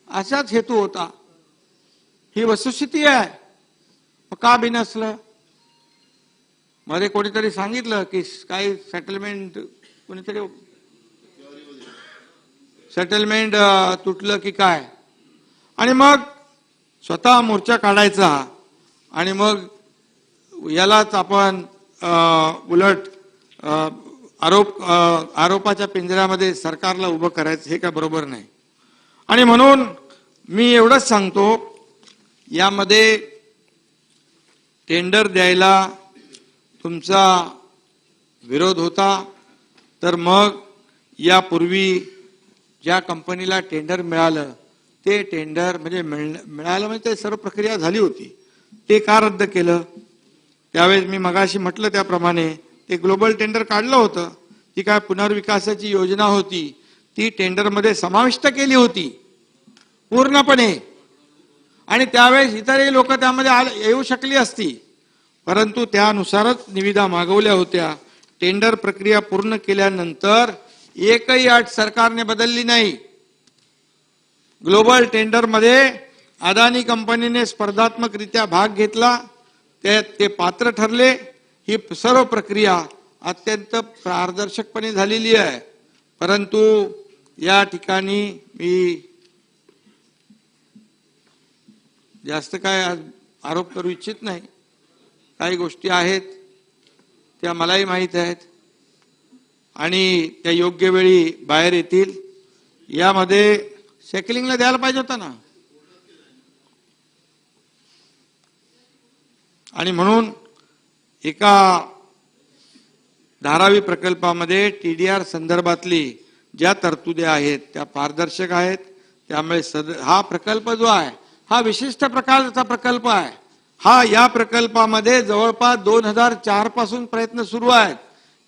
असाच हेतू होता. ही वस्तुस्थिती आहे. का बिनसलं? मध्ये कोणीतरी सांगितलं की काही सेटलमेंट तुटलं की काय, आणि मग स्वतः मोर्चा काढायचा आणि मग यालाच आपण उलट आरोपाच्या पिंजऱ्यामध्ये सरकारला उभं करायचं, हे काय बरोबर नाही. आणि म्हणून मी एवढंच सांगतो, यामध्ये टेंडर द्यायला तुमचा विरोध होता, तर मग यापूर्वी ज्या कंपनीला टेंडर मिळालं ते टेंडर म्हणजे मिळालं म्हणजे ते सर्व प्रक्रिया झाली होती, ते का रद्द केलं? त्यावेळेस मी मगाशी म्हटलं त्याप्रमाणे ते ग्लोबल टेंडर काढलं होतं, ती काय पुनर्विकासाची योजना होती, ती टेंडरमध्ये समाविष्ट केली होती पूर्णपणे, आणि त्यावेळेस इतरही लोक त्यामध्ये येऊ शकली असती, परंतु त्यानुसारच निविदा मागवल्या होत्या. टेंडर प्रक्रिया पूर्ण केल्यानंतर एकही अट सरकारने बदलली नाही. ग्लोबल टेंडरमध्ये अदानी कंपनीने स्पर्धात्मकरित्या भाग घेतला, ते पात्र ठरले. ही सर्व प्रक्रिया अत्यंत पारदर्शकपणे झालेली आहे. परंतु या ठिकाणी मी जास्त काय आरोप करू इच्छित नाही. काही गोष्टी आहेत त्या मलाही माहीत आहेत आणि त्या योग्य वेळी बाहेर येतील. यामध्ये सेकलिंगला द्यायला पाहिजे होता ना, आणि म्हणून एका धारावी प्रकल्पामध्ये टीडीआर संदर्भातली ज्या तरतुदी आहेत त्या पारदर्शक आहेत. त्यामुळे हा प्रकल्प जो आहे हा विशिष्ट प्रकारचा प्रकल्प आहे. या प्रकल्पामध्ये जवळपास 2004 पासून प्रयत्न सुरू आहेत.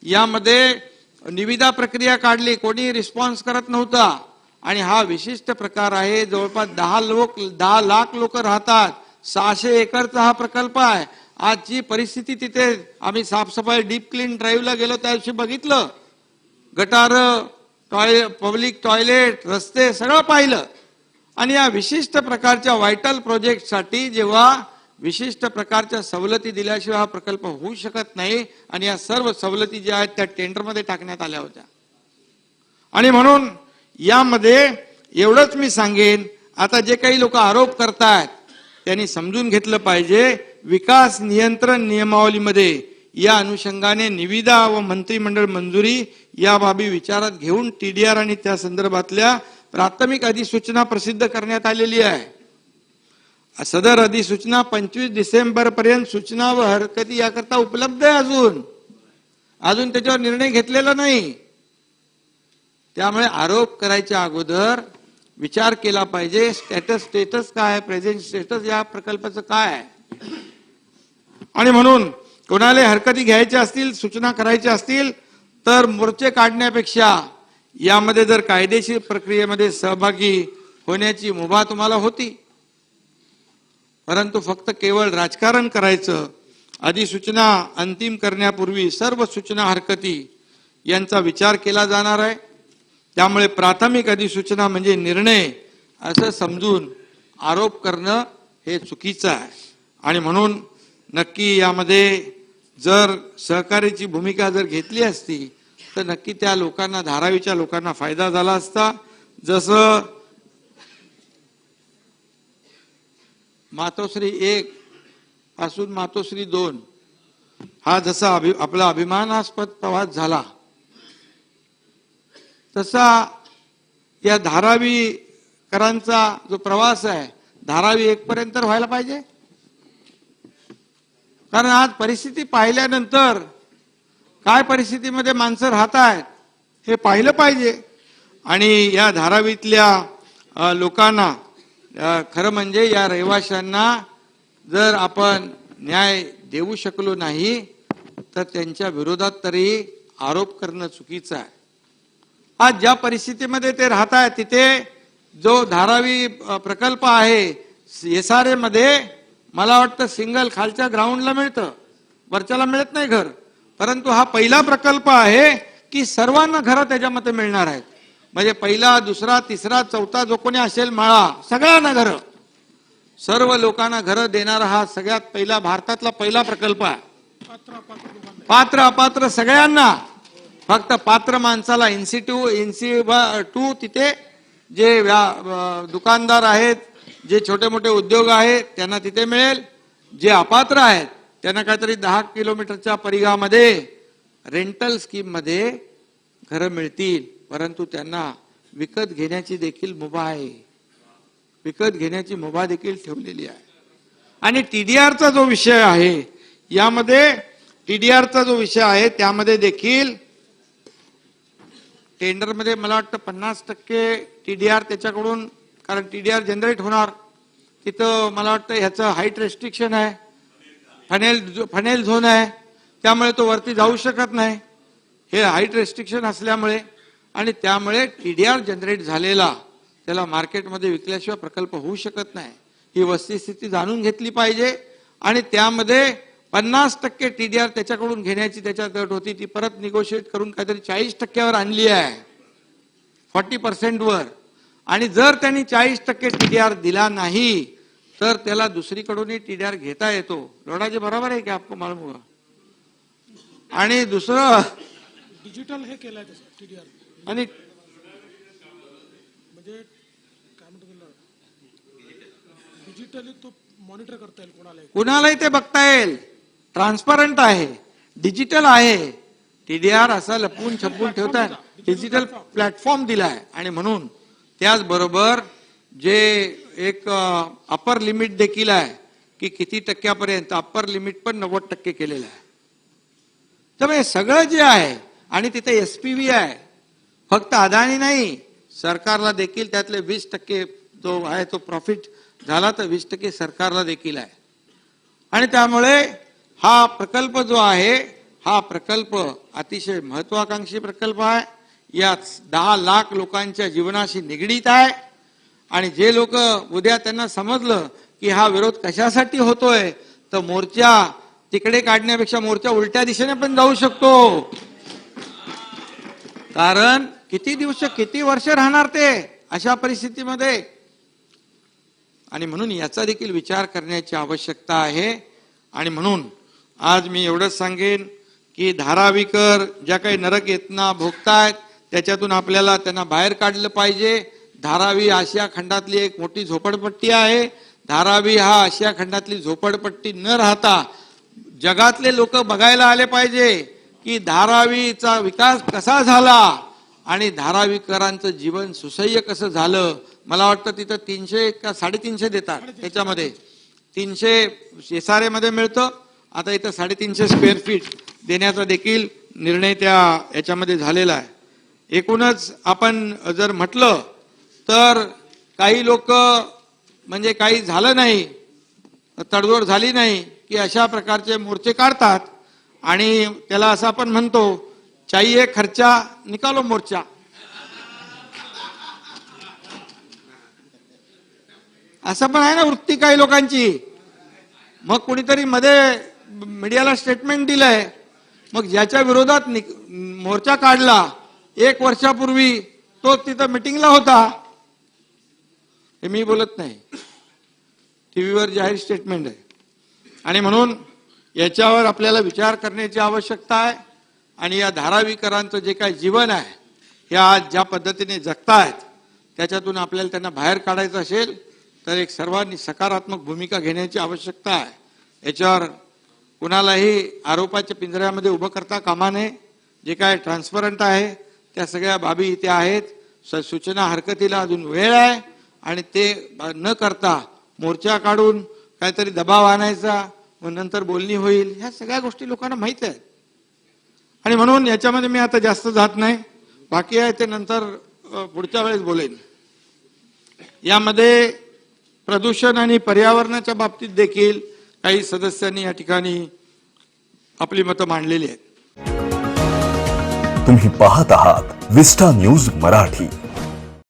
यामध्ये निविदा प्रक्रिया काढली, कोणी रिस्पॉन्स करत नव्हता, आणि हा विशिष्ट प्रकार आहे. जवळपास 10 लाख लोक राहतात. 600 एकरचा हा प्रकल्प आहे. आजची परिस्थिती तिथे आम्ही साफसफाई डीप क्लीन ड्राईव्हला गेलो त्या दिवशी बघितलं, गटार, पब्लिक टॉयलेट, रस्ते सगळं पाहिलं. आणि या विशिष्ट प्रकारच्या व्हायटल प्रोजेक्टसाठी जेव्हा विशिष्ट प्रकारच्या सवलती दिल्याशिवाय हा प्रकल्प होऊ शकत नाही, आणि या सर्व सवलती ज्या आहेत त्या टेंडरमध्ये टाकण्यात आल्या होत्या. आणि म्हणून यामध्ये एवढंच मी सांगेन, आता जे काही लोक आरोप करतायत त्यांनी समजून घेतलं पाहिजे, विकास नियंत्रण नियमावलीमध्ये या अनुषंगाने निविदा व मंत्रिमंडळ मंजुरी या बाबी विचारात घेऊन टीडीआर आणि त्या संदर्भातल्या प्राथमिक अधिसूचना प्रसिद्ध करण्यात आलेली आहे. सदर अधिसूचना 25 डिसेंबर पर्यंत सूचना व हरकती याकरता उपलब्ध आहे. अजून त्याच्यावर निर्णय घेतलेला नाही. त्यामुळे आरोप करायच्या अगोदर विचार केला पाहिजे, स्टेटस काय आहे, प्रेझेंट स्टेटस या प्रकल्पाचं काय आहे. आणि म्हणून कोणाला हरकती घ्यायच्या असतील, सूचना करायच्या असतील तर मोर्चे काढण्यापेक्षा यामध्ये जर कायदेशीर प्रक्रियेमध्ये सहभागी होण्याची मुभा तुम्हाला होती, परंतु फक्त केवळ राजकारण करायचं. अधिसूचना अंतिम करण्यापूर्वी सर्व सूचना हरकती यांचा विचार केला जाणार आहे. त्यामुळे प्राथमिक अधिसूचना म्हणजे निर्णय असं समजून आरोप करणं हे चुकीचं आहे. आणि म्हणून नक्की यामध्ये जर सहकार्याची भूमिका जर घेतली असती तर नक्की त्या लोकांना, धारावीच्या लोकांना फायदा झाला असता. जसं मातोश्री 1 पासून मातोश्री 2 हा जसा आपला अभिमानास्पद प्रवास झाला, तसा या धारावीकरांचा जो प्रवास आहे, धारावी 1 पर्यंत व्हायला पाहिजे. कारण आज परिस्थिती पाहिल्यानंतर काय परिस्थितीमध्ये माणसं राहत आहेत हे पाहिलं पाहिजे. आणि या धारावीतल्या लोकांना खरं म्हणजे या रहिवाशांना जर आपण न्याय देऊ शकलो नाही तर त्यांच्या विरोधात तरी आरोप करणं चुकीचं आहे. आज ज्या परिस्थितीमध्ये ते राहत आहेत तिथे जो धारावी प्रकल्प आहे SRA मध्ये मला वाटतं सिंगल खालच्या ग्राउंडला मिळतं, वरच्याला मिळत नाही घर. परंतु हा पहिला प्रकल्प आहे की सर्वांना घरं त्याच्यामध्ये मिळणार आहेत. म्हणजे पहिला, दुसरा, तिसरा, चौथा जो कोणी असेल माळा सगळ्यांना घरं, सर्व लोकांना घरं देणारा हा सगळ्यात पहिला भारतातला पहिला प्रकल्प आहे. पात्र अपात्र सगळ्यांना. फक्त पात्र माणसाला NC2 तिथे जे दुकानदार आहेत, जे छोटे मोठे उद्योग आहेत त्यांना तिथे मिळेल. जे अपात्र आहेत त्यांना काहीतरी 10 किलोमीटरच्या परिघामध्ये रेंटल स्कीम मध्ये घरं मिळतील. परंतु त्यांना विकत घेण्याची देखील मुभा आहे, विकत घेण्याची मुभा देखील ठेवलेली आहे. आणि TDRचा जो विषय आहे यामध्ये TDRचा जो विषय आहे त्यामध्ये देखील टेंडरमध्ये मला वाटतं 50% TDR त्याच्याकडून, कारण TDR जनरेट होणार तिथं मला वाटतं ह्याचं हाईट रेस्ट्रिक्शन आहे, फनेल झोन आहे, त्यामुळे तो वरती जाऊ शकत नाही. हे हाईट रेस्ट्रिक्शन असल्यामुळे आणि त्यामुळे TDR जनरेट झालेला त्याला मार्केटमध्ये विकल्याशिवाय प्रकल्प होऊ शकत नाही. ही वस्तुस्थिती जाणून घेतली पाहिजे. आणि त्यामध्ये 50% TDR त्याच्याकडून घेण्याची त्याच्यात अट होती, ती परत निगोशिएट करून काहीतरी 40% आणली आहे, 40% वर. आणि जर त्यांनी 40% TDR दिला नाही तर त्याला दुसरीकडूनही TDR घेता येतो. लोडाजी बरोबर आहे की आपको मालूम हुआ. आणि दुसरं डिजिटल हे केलंय तसं TDR आणि म्हणजे काय म्हणतो त्याला, डिजिटली तो मॉनिटर करता येईल कुणालाही ते बघता येईल. ट्रान्सपरंट आहे, डिजिटल आहे. TDR असा लपवून छपवून ठेवतात, डिजिटल प्लॅटफॉर्म दिलाय. आणि म्हणून त्याचबरोबर जे एक अपर लिमिट देखील आहे की किती टक्क्यापर्यंत, अप्पर लिमिट पण 90% केलेलं आहे. त्यामुळे सगळं जे आहे आणि तिथे SPV आहे, फक्त अदानी नाही, सरकारला देखील त्यातले 20% जो आहे तो प्रॉफिट झाला तर 20% सरकारला देखील आहे. आणि त्यामुळे हा प्रकल्प जो आहे हा प्रकल्प अतिशय महत्वाकांक्षी प्रकल्प आहे. यात 10 लाख लोकांच्या जीवनाशी निगडीत आहे. आणि जे लोक उद्या त्यांना समजलं की हा विरोध कशासाठी होतोय तर मोर्चा तिकडे काढण्यापेक्षा मोर्चा उलट्या दिशेने पण जाऊ शकतो. कारण किती दिवस किती वर्ष राहणार ते अशा परिस्थितीमध्ये. आणि म्हणून याचा देखील विचार करण्याची आवश्यकता आहे. आणि म्हणून आज मी एवढंच सांगेन की धारावीकर ज्या काही नरक यातना भोगतायत त्याच्यातून आपल्याला त्यांना बाहेर काढलं पाहिजे. धारावी आशिया खंडातली एक मोठी झोपडपट्टी आहे. धारावी हा आशिया खंडातली झोपडपट्टी न राहता जगातले लोक बघायला आले पाहिजे की धारावीचा विकास कसा झाला आणि धारावीकरांचं जीवन सुसह्य कसं झालं. मला वाटतं तिथं 300 का 350 देतात, त्याच्यामध्ये 300 SRA मध्ये मिळतं. आता इथं 350 स्क्वेअर फीट देण्याचा देखील निर्णय त्या याच्यामध्ये झालेला आहे. एकूणच आपण जर म्हटलं तर काही लोक म्हणजे काही झालं नाही, तडजोड झाली नाही की अशा प्रकारचे मोर्चे काढतात आणि त्याला असं आपण म्हणतो चाहिए खर्चा निकालो मोर्चा. असं पण आहे ना वृत्ती काही लोकांची. मग कुणीतरी मध्ये मीडियाला स्टेटमेंट दिलंय, मग ज्याच्या विरोधात मोर्चा काढला 1 वर्षापूर्वी तो तिथं मिटिंगला होता. हे मी बोलत नाही, टीव्हीवर जाहीर स्टेटमेंट आहे. आणि म्हणून याच्यावर आपल्याला विचार करण्याची आवश्यकता आहे. आणि या धारावीकरांचं जे काही जीवन आहे हे आज ज्या पद्धतीने जगतायत त्याच्यातून आपल्याला त्यांना बाहेर काढायचं असेल तर एक सर्वांनी सकारात्मक भूमिका घेण्याची आवश्यकता आहे. याच्यावर कुणालाही आरोपाच्या पिंजऱ्यामध्ये उभं करता कामा नये. जे काय ट्रान्सपरंट आहे त्या सगळ्या बाबी इथे आहेत. सूचना हरकतीला अजून वेळ आहे आणि ते न करता मोर्चा काढून काहीतरी दबाव आणायचा, मग नंतर बोलणी होईल, ह्या सगळ्या गोष्टी लोकांना माहित आहेत. आणि म्हणून याच्यामध्ये मी आता जास्त जात नाही. बाकी आहे ते नंतर पुढच्या वेळेस बोलेन. यामध्ये प्रदूषण आणि पर्यावरणाच्या बाबतीत देखील काही सदस्यांनी या ठिकाणी आपली मतं मांडलेली आहेत. तुम्ही पाहत आहात विस्टा न्यूज मराठी.